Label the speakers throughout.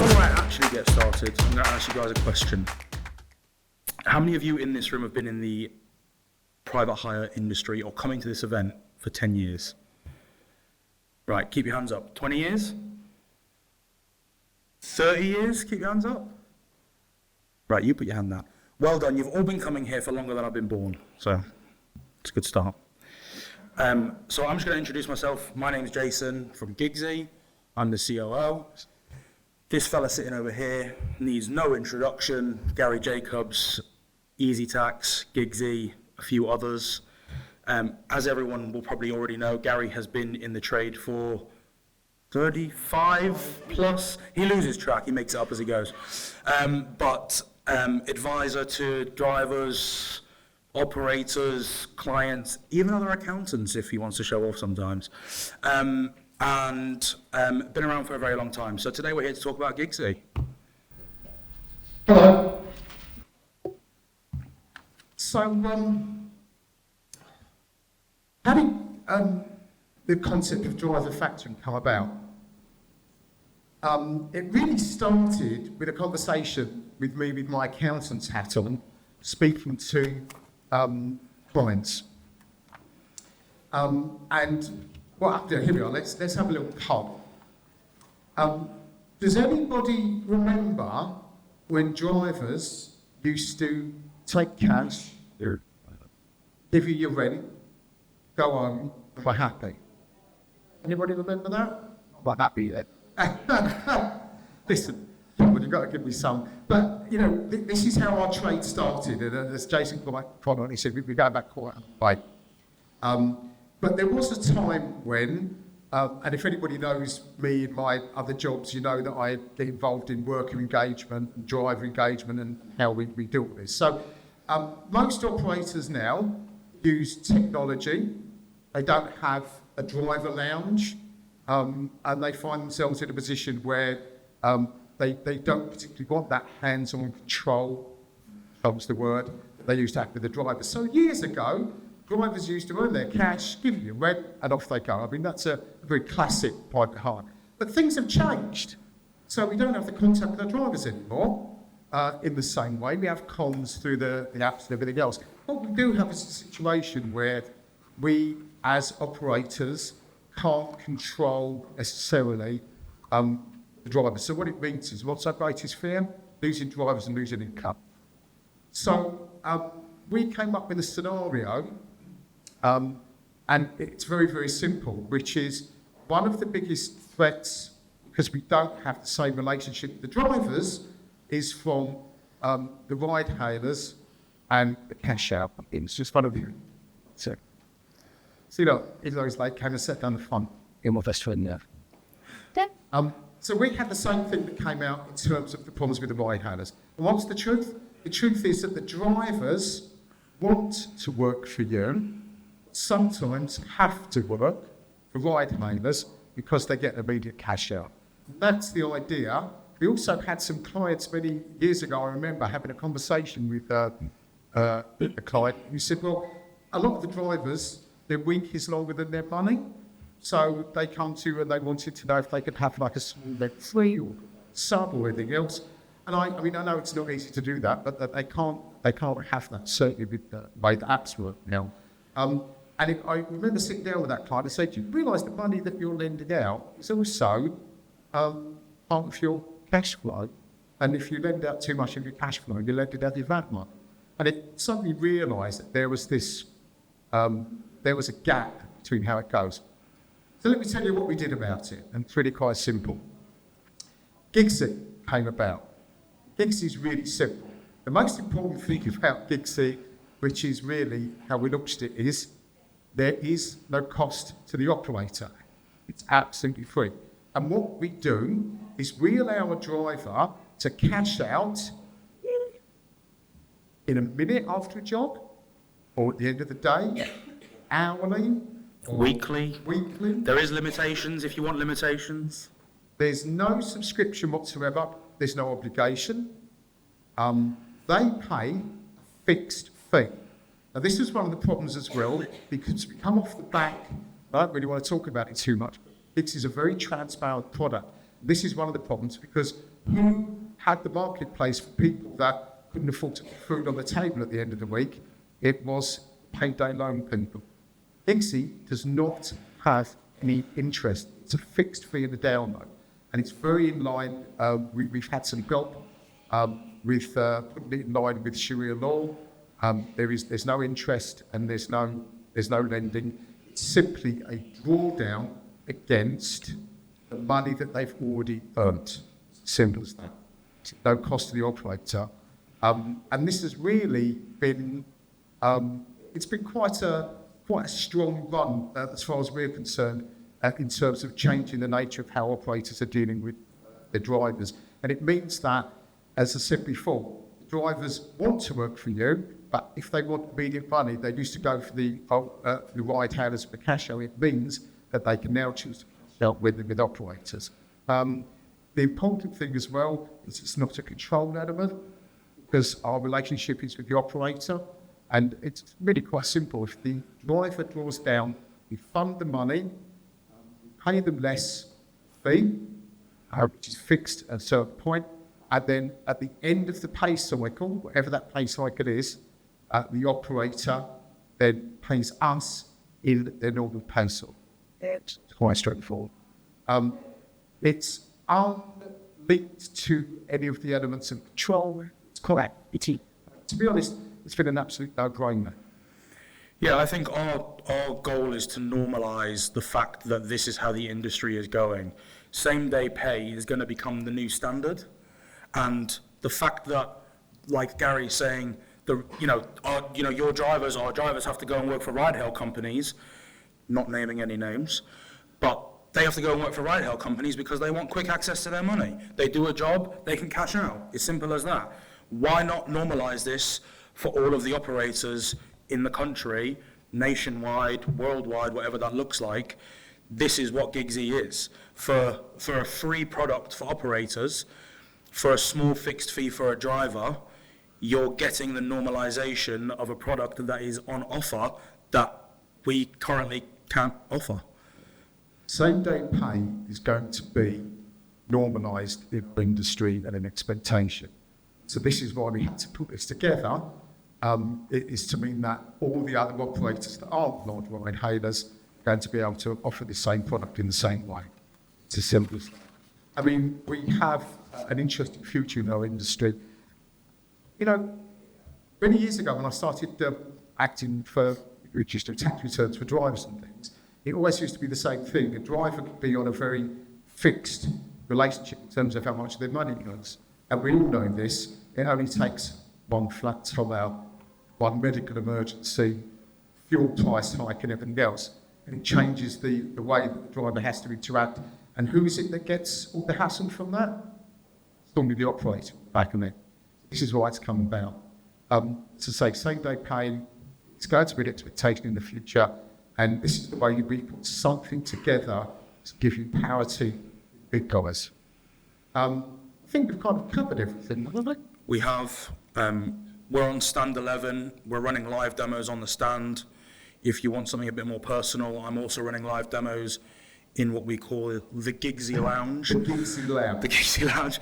Speaker 1: Before I actually get started, I'm going to ask you guys a question. How many of you in this room have been in the private hire industry or coming to this event for 10 years? Right, keep your hands up. 20 years? 30 years? Keep your hands up. Right, you put your hand down. Well done, you've all been coming here for longer than I've been born, so it's a good start. So I'm just going to introduce myself. My name's Jason from Gigsy. I'm the COO. This fella sitting over here needs no introduction. Gary Jacobs, Easy Tax, Gigsy, a few others. As everyone will probably already know, Gary has been in the trade for 35 plus. He loses track, he makes it up as he goes. But advisor to drivers, operators, clients, even other accountants if he wants to show off sometimes. And been around for a very long time. So today we're here to talk about Gigsy.
Speaker 2: Hello. So, how did the concept of driver factoring come about? It really started with a conversation with me with my accountant's hat on, speaking to clients. Well, here we are. Let's have a little poll. Does anybody remember when drivers used to take cash, give you your rent, go home, we're happy? Anybody remember that?
Speaker 3: Well, happy then.
Speaker 2: Listen, well, you've got to give me some. But, you know, this is how our trade started. And as Jason quite on, he said, we're going back quite a way. But there was a time when, and if anybody knows me in my other jobs, you know that I get involved in worker engagement and driver engagement and how we deal with this. So most operators now use technology. They don't have a driver lounge, and they find themselves in a position where they don't particularly want that hands-on control, comes the word, that they used to have with the driver. So years ago, drivers used to earn their cash, give you rent, and off they go. I mean, that's a very classic private hire. But things have changed. So we don't have the contact with our drivers anymore in the same way. We have comms through the apps and everything else. What we do have is a situation where we, as operators, can't control necessarily the drivers. So what it means is, what's our greatest fear? Losing drivers and losing income. So we came up with a scenario, and it's very, very simple, which is one of the biggest threats, because we don't have the same relationship with the drivers, is from the ride hailers and the cash out. It's just one of you. So you know, in those like kind of set down the front.
Speaker 3: In what that's true, yeah.
Speaker 2: So we had the same thing that came out in terms of the problems with the ride hailers. And what's the truth? The truth is that the drivers want to work for you, sometimes have to work for ride hailers because they get immediate cash out. That's the idea. We also had some clients many years ago, I remember having a conversation with a client who said, well, a lot of the drivers, their week is longer than their money. So they come to you and they wanted to know if they could have like a small rent free or sub or anything else. And I mean, I know it's not easy to do that, but they can't have that, certainly with the way the apps work now. And I remember sitting down with that client and said, do you realise the money that you're lending out is also part of your cash flow? And if you lend out too much of your cash flow, you lend it out your VAT money. And it suddenly realised that there was this, there was a gap between how it goes. So let me tell you what we did about it, and it's really quite simple. Gigsy came about. Gigsy is really simple. The most important thing about Gigsy, which is really how we launched it, is there is no cost to the operator. It's absolutely free. And what we do is we allow a driver to cash out in a minute after a job, or at the end of the day, hourly,
Speaker 1: Weekly.
Speaker 2: Weekly.
Speaker 1: There is limitations if you want limitations.
Speaker 2: There's no subscription whatsoever. There's no obligation. They pay a fixed fee. Now, this is one of the problems as well, because we come off the back, I don't really want to talk about it too much, but this is a very transparent product. This is one of the problems, because who had the marketplace for people that couldn't afford to put food on the table at the end of the week? It was payday loan people. Expo does not have any interest. It's a fixed fee in the download, and it's very in line. We've had some help with putting it in line with Sharia law. There's no interest and there's no lending. It's simply a drawdown against the money that they've already earned. Simple as that. It's no cost to the operator, and this has really been. It's been quite a strong run as far as we're concerned in terms of changing the nature of how operators are dealing with their drivers. And it means that, as I said before, drivers want to work for you, but if they want immediate money, they used to go for the ride hailers for cash out. It means that they can now choose to help with operators. The important thing as well is it's not a control element, because our relationship is with the operator. And it's really quite simple. If the driver draws down, we fund the money, we pay them less fee, which is fixed at a certain point, and then at the end of the pay cycle, whatever that pay cycle is, the operator then pays us in their normal pay cycle. It's quite straightforward. It's unlinked to any of the elements of control. It's correct. To be honest, it's been an absolute no-brainer.
Speaker 1: Yeah, I think our goal is to normalise the fact that this is how the industry is going. Same-day pay is going to become the new standard, and the fact that, like Gary's saying, your drivers have to go and work for ride-hail companies, not naming any names, but they have to go and work for ride-hail companies because they want quick access to their money. They do a job, they can cash out. It's simple as that. Why not normalise this for all of the operators in the country, nationwide, worldwide, whatever that looks like? This is what Gigsy is. For a free product for operators, for a small fixed fee for a driver, you're getting the normalisation of a product that is on offer that we currently can't offer.
Speaker 2: Same-day pay is going to be normalised in the industry and an expectation. So this is why we had to put this together. It is to mean that all the other operators that aren't large ride hailers are going to be able to offer the same product in the same way. It's as simple as that. I mean, we have an interesting future in our industry. Many years ago when I started acting for registered tax returns for drivers and things, it always used to be the same thing. A driver could be on a very fixed relationship in terms of how much their money goes. And we all know this. It only takes one flat tire, one medical emergency, fuel price hike and everything else, and it changes the way that the driver has to interact. And who is it that gets all the hassle from that? It's normally the operator back in there. This is why it's come about. To say same-day pay, it's going to be an expectation in the future, and this is the way we put something together to give you parity with big guys. I think we've kind of covered everything, haven't we?
Speaker 1: We have. We're on stand 11. We're running live demos on the stand. If you want something a bit more personal, I'm also running live demos in what we call the Gigsy Lounge.
Speaker 2: The Gigsy Lounge.
Speaker 1: The Gigsy Lounge.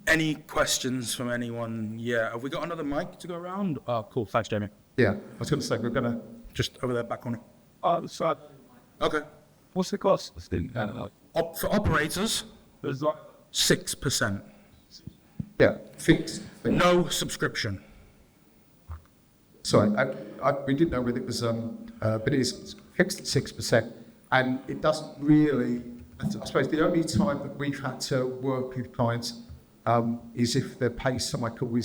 Speaker 1: Any questions from anyone? Yeah. Have we got another mic to go around? Oh, cool. Thanks, Jamie.
Speaker 2: Yeah, I was going to say, we're going to...
Speaker 1: Just over there, back on it.
Speaker 3: So
Speaker 1: Okay.
Speaker 3: what's the cost?
Speaker 1: For operators,
Speaker 3: There's like
Speaker 1: 6%.
Speaker 2: Yeah, fixed.
Speaker 1: No subscription.
Speaker 2: Sorry, we didn't know whether it was, but it is fixed at 6%, and it doesn't really, I suppose the only time that we've had to work with clients is if their pay cycle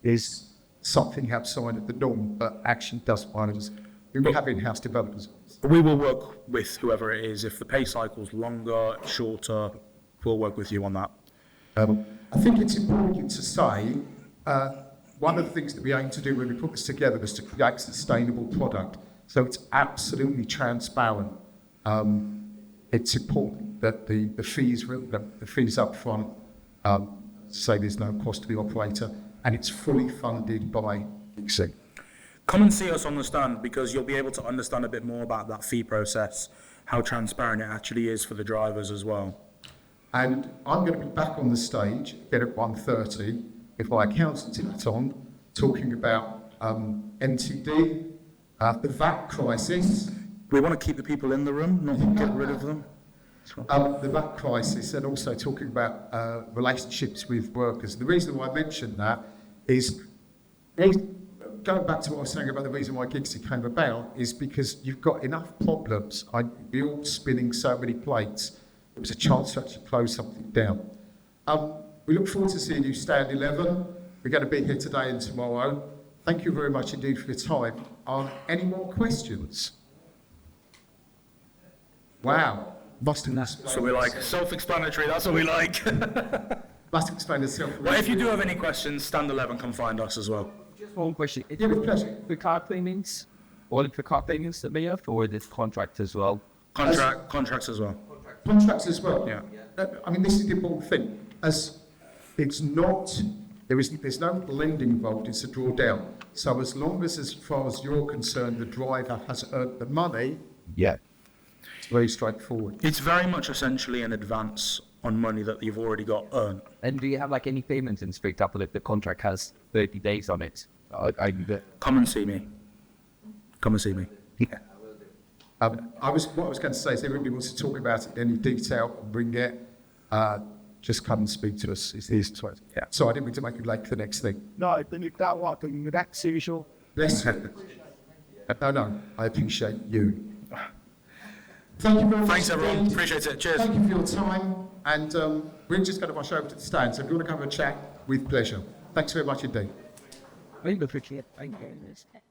Speaker 2: is something outside of the norm, but actually doesn't want us. We have in-house developers.
Speaker 1: We will work with whoever it is. If the pay cycle's longer, shorter, we'll work with you on that.
Speaker 2: I think it's important to say, one of the things that we aim to do when we put this together is to create a sustainable product. So it's absolutely transparent. It's important that the fees up front, say there's no cost to the operator, and it's fully funded by Expo.
Speaker 1: Come and see us on the stand, because you'll be able to understand a bit more about that fee process, how transparent it actually is for the drivers as well.
Speaker 2: And I'm going to be back on the stage again at 1:30 if my accountant's in it on, talking about MTD, the VAT crisis,
Speaker 1: We want to keep the people in the room, not get rid of them.
Speaker 2: the VAT crisis, and also talking about relationships with workers. The reason why I mentioned that is, going back to what I was saying about the reason why Gigsy came about, is because you've got enough problems. We're all spinning so many plates. It was a chance to actually close something down. We look forward to seeing you stand 11. We're going to be here today and tomorrow. Thank you very much indeed for your time. Any more questions? Wow. Must have
Speaker 1: So we like self-explanatory, that's what we like.
Speaker 2: Must explain itself.
Speaker 1: Well, if you do have any questions, stand 11, come find us as well.
Speaker 4: Just one question.
Speaker 2: Yeah, with pleasure.
Speaker 4: The car payments, all of the car payments that we have, or this contract as well?
Speaker 1: Contracts as well.
Speaker 2: Contracts as well.
Speaker 1: Yeah.
Speaker 2: I mean, this is the important thing. As it's not, there's no lending involved. It's a drawdown. So as long as far as you're concerned, the driver has earned the money.
Speaker 4: Yeah.
Speaker 2: It's very straightforward.
Speaker 1: It's very much essentially an advance on money that you've already got earned.
Speaker 4: And do you have like any payments in, for example, if the contract has 30 days on it?
Speaker 1: Come and see me. Come and see me. Yeah.
Speaker 2: What I was going to say is, everybody wants to talk about it in any detail, bring it. Just come and speak to us. It's these twice.
Speaker 1: Yeah.
Speaker 2: So I didn't mean to make it late for the next thing.
Speaker 3: No, I think that what that's usual.
Speaker 2: Bless you. No, I appreciate you. Thank you very much.
Speaker 1: Thanks, everyone.
Speaker 2: indeed.
Speaker 1: Appreciate it. Cheers.
Speaker 2: Thank you for your time. And we're just going to rush over to the stand. So if you want to come and chat, with pleasure. Thanks very much indeed.
Speaker 4: Thank you.